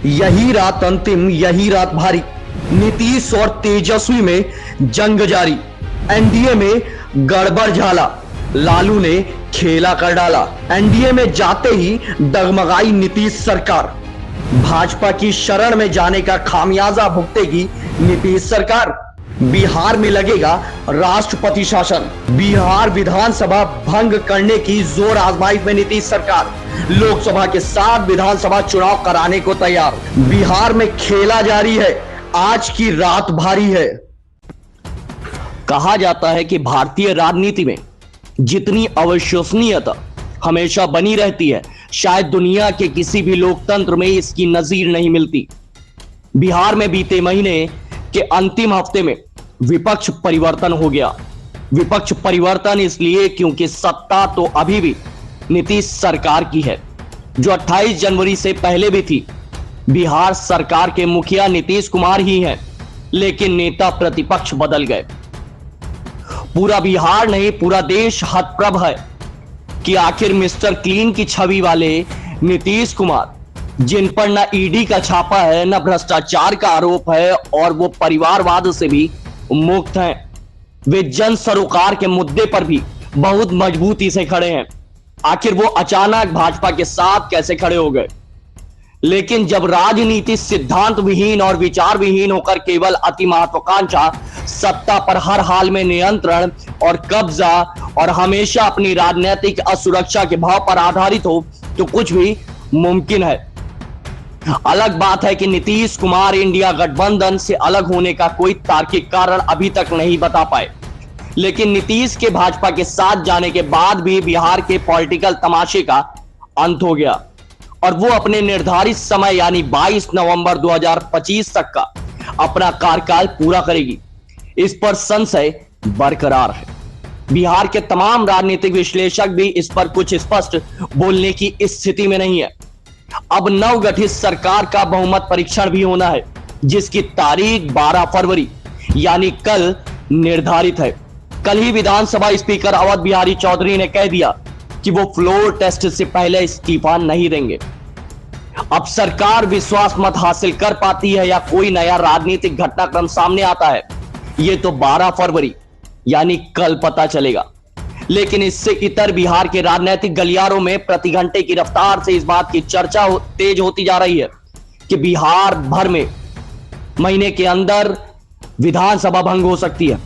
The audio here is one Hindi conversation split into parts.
यही रात अंतिम, यही रात भारी। नीतीश और तेजस्वी में जंग जारी। एनडीए में गड़बड़ झाला, लालू ने खेला कर डाला। एनडीए में जाते ही डगमगाई नीतीश सरकार। भाजपा की शरण में जाने का खामियाजा भुगतेगी नीतीश सरकार। बिहार में लगेगा राष्ट्रपति शासन। बिहार विधानसभा भंग करने की जोर आजमाइश में नीतीश सरकार। लोकसभा के साथ विधानसभा चुनाव कराने को तैयार। बिहार में खेला जारी है। आज की रात भारी है। कहा जाता है कि भारतीय राजनीति में जितनी अविश्वसनीयता हमेशा बनी रहती है, शायद दुनिया के किसी भी लोकतंत्र में इसकी नजीर नहीं मिलती। बिहार में बीते महीने के अंतिम हफ्ते में विपक्ष परिवर्तन हो गया। विपक्ष परिवर्तन इसलिए क्योंकि सत्ता तो अभी भी नीतीश सरकार की है, जो 28 जनवरी से पहले भी थी। बिहार सरकार के मुखिया नीतीश कुमार ही हैं, लेकिन नेता प्रतिपक्ष बदल गए। पूरा बिहार नहीं, पूरा देश हतप्रभ है कि आखिर मिस्टर क्लीन की छवि वाले नीतीश कुमार, जिन पर न ईडी का छापा है, न भ्रष्टाचार का आरोप है और वो परिवारवाद से भी मुक्त हैं, वे जन सरोकार के मुद्दे पर भी बहुत मजबूती से खड़े हैं। आखिर वो अचानक भाजपा के साथ कैसे खड़े हो गए? लेकिन जब राजनीति सिद्धांत विहीन और विचार विहीन होकर केवल अति महत्वाकांक्षा, सत्ता पर हर हाल में नियंत्रण और कब्जा और हमेशा अपनी राजनीतिक असुरक्षा के भाव पर आधारित हो, तो कुछ भी मुमकिन है। अलग बात है कि नीतीश कुमार इंडिया गठबंधन से अलग होने का कोई तार्किक कारण अभी तक नहीं बता पाए, लेकिन नीतीश के भाजपा के साथ जाने के बाद भी बिहार के पॉलिटिकल तमाशे का अंत हो गया और वो अपने निर्धारित समय यानी 22 नवंबर 2025 तक का अपना कार्यकाल पूरा करेगी। इस पर संशय बरकरार है। बिहार के तमाम राजनीतिक विश्लेषक भी इस पर कुछ स्पष्ट बोलने की स्थिति में नहीं है। अब नवगठित सरकार का बहुमत परीक्षण भी होना है, जिसकी तारीख 12 फरवरी यानी कल निर्धारित है। कल ही विधानसभा स्पीकर अवध बिहारी चौधरी ने कह दिया कि वो फ्लोर टेस्ट से पहले इस्तीफा नहीं देंगे। अब सरकार विश्वास मत हासिल कर पाती है या कोई नया राजनीतिक घटनाक्रम सामने आता है, ये तो 12 फरवरी यानी कल पता चलेगा। लेकिन इससे इतर बिहार के राजनीतिक गलियारों में प्रति घंटे की रफ्तार से इस बात की चर्चा तेज होती जा रही है कि बिहार भर में महीने के अंदर विधानसभा भंग हो सकती है।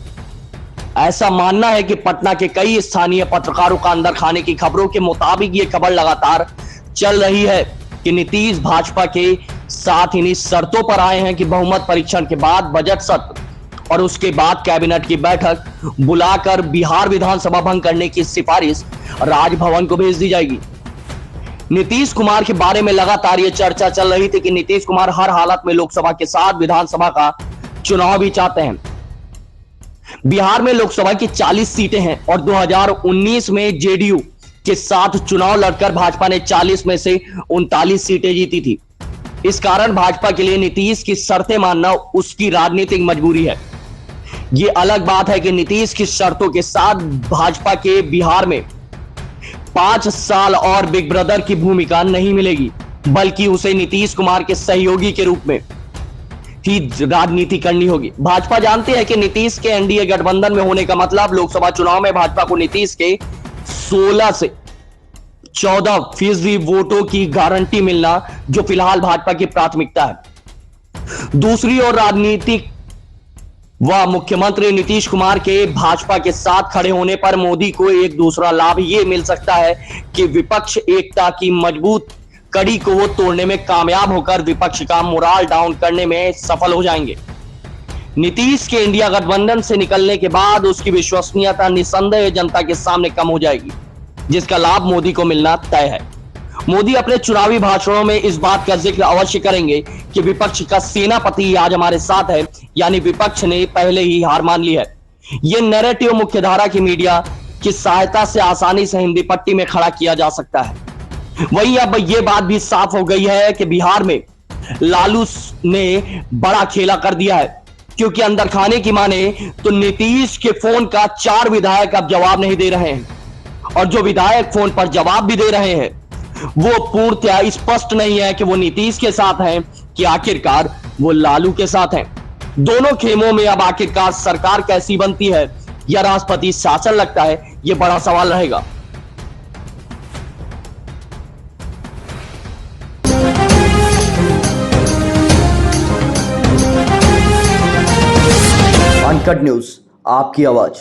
ऐसा मानना है कि पटना के कई स्थानीय पत्रकारों का अंदर खाने की खबरों के मुताबिक यह खबर लगातार चल रही है कि नीतीश भाजपा के साथ इन्हीं शर्तों पर आए हैं कि बहुमत परीक्षण के बाद बजट सत्र और उसके बाद कैबिनेट की बैठक बुलाकर बिहार विधानसभा भंग करने की सिफारिश राजभवन को भेज दी जाएगी। नीतीश कुमार के बारे में लगातार यह चर्चा चल रही थी कि नीतीश कुमार हर हालत में लोकसभा के साथ विधानसभा का चुनाव भी चाहते हैं। बिहार में लोकसभा की 40 सीटें हैं और 2019 में जेडीयू के साथ चुनाव लड़कर भाजपा ने 40 में से 39 सीटें जीती थी। इस कारण भाजपा के लिए नीतीश की शर्तें मानना उसकी राजनीतिक मजबूरी है। यह अलग बात है कि नीतीश की शर्तों के साथ भाजपा के बिहार में 5 साल और बिग ब्रदर की भूमिका नहीं मिलेगी, बल्कि उसे नीतीश कुमार के सहयोगी के रूप में ही राजनीति करनी होगी। भाजपा जानती है कि नीतीश के एनडीए गठबंधन में होने का मतलब लोकसभा चुनाव में भाजपा को नीतीश के 16 से 14% वोटों की गारंटी मिलना, जो फिलहाल भाजपा की प्राथमिकता है। दूसरी ओर राजनीतिक व मुख्यमंत्री नीतीश कुमार के भाजपा के साथ खड़े होने पर मोदी को एक दूसरा लाभ यह मिल सकता है कि विपक्ष एकता की मजबूत कड़ी को वो तोड़ने में कामयाब होकर विपक्ष का मोराल डाउन करने में सफल हो जाएंगे। नीतीश के इंडिया गठबंधन से निकलने के बाद उसकी विश्वसनीयता निसंदेह जनता के सामने कम हो जाएगी, जिसका लाभ मोदी को मिलना तय है। मोदी अपने चुनावी भाषणों में इस बात का जिक्र अवश्य करेंगे कि विपक्ष का सेनापति आज हमारे साथ है, यानी विपक्ष ने पहले ही हार मान ली है। यह नैरेटिव मुख्यधारा की मीडिया की सहायता से आसानी से हिंदी पट्टी में खड़ा किया जा सकता है। वहीं अब यह बात भी साफ हो गई है कि बिहार में लालू ने बड़ा खेला कर दिया है, क्योंकि अंदर खाने की माने तो नीतीश के फोन का 4 विधायक अब जवाब नहीं दे रहे हैं, और जो विधायक फोन पर जवाब भी दे रहे हैं वो पूर्णतया स्पष्ट नहीं है कि वो नीतीश के साथ हैं कि आखिरकार वो लालू के साथ हैं। दोनों खेमों में अब आखिरकार सरकार कैसी बनती है या राष्ट्रपति शासन लगता है, यह बड़ा सवाल रहेगा। अनकट न्यूज, आपकी आवाज।